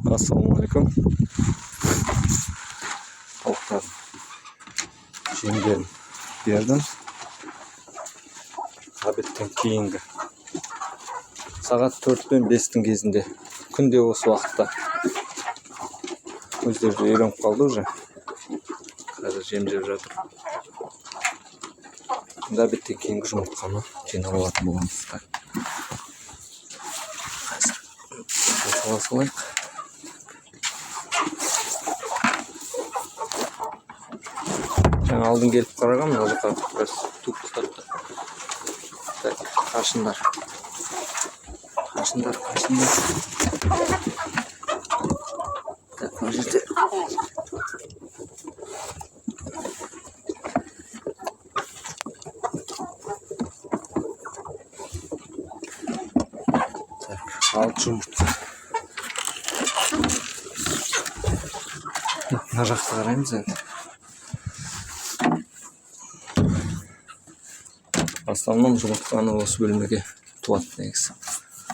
Assalamualaikum. Tavuklar жемдерін бердім. Обедтен кейінгі сағат 4 пен 5-тің кезінде күнде осы уақытта өздері үйреніп қалды уже. Қазір жем жеп жатыр. Обедтен кейінгі жұмыртқаны жинап алатын боламыз. Қазір салайық. Жаңа алдын келіп қарағам, мына жаққа біраз туып тастапты. Так, қашындар. Так, мына жерде. Так, 6 жұмыртқа. Мына жақты қараймыз енді. Основном жұмыртқаны осы бөлмеге туады негізі.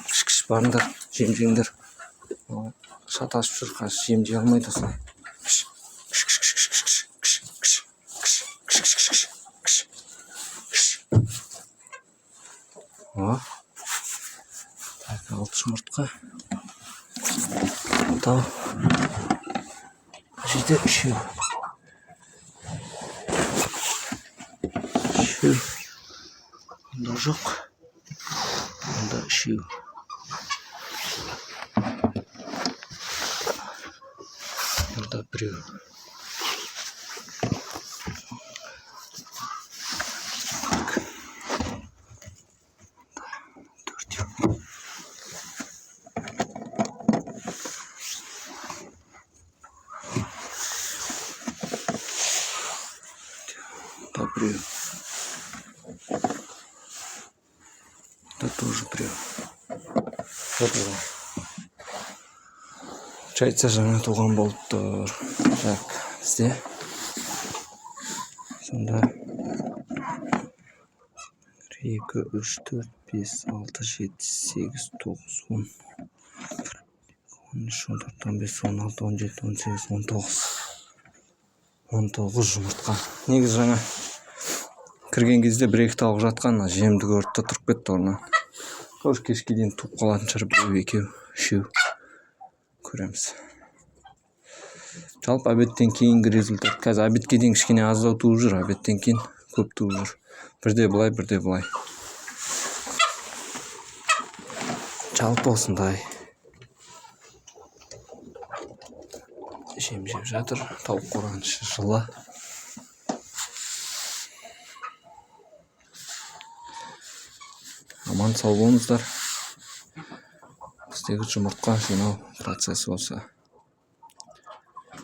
Кіш барыңдар, жем жеңдер. Шатасып жүр, қазір жем жей алмайды осылай. Так, 6 жұмыртқа. Тау. Жерде 3. Onda жоқ. Onda 3. Onda 1. Это тоже прям. Вот его. Чайца жаңа туған болып тұр. Так, бізде. Сонда 2, 3, 4, 5, 6, 7, 8, 9, 10. 13, 14, 15, 16, 17, 18, 19. 19 жұмыртқа. Негізі жаңа кірген кезде бір-екі тауық жатқан, жемді көрді де тұрып кетті орнынан. Қош кешке дейін туып қалатын шығар, 1, 2, 3 көреміз. Жалпы обедтен кейінгі результат. Қазір обедке дейін кішкене аздау туып жүр, обедтен кейін көп туып жүр. Бірде былай, бірде былай. Жалпы осындай. Жем жеп жатыр, тауық қоранышы жылы. Аман сау болыңыздар. Біздегі жұмыртқа жинау процесі осы.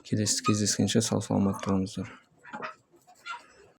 Келесі кездескенше сау саламат болыңыздар.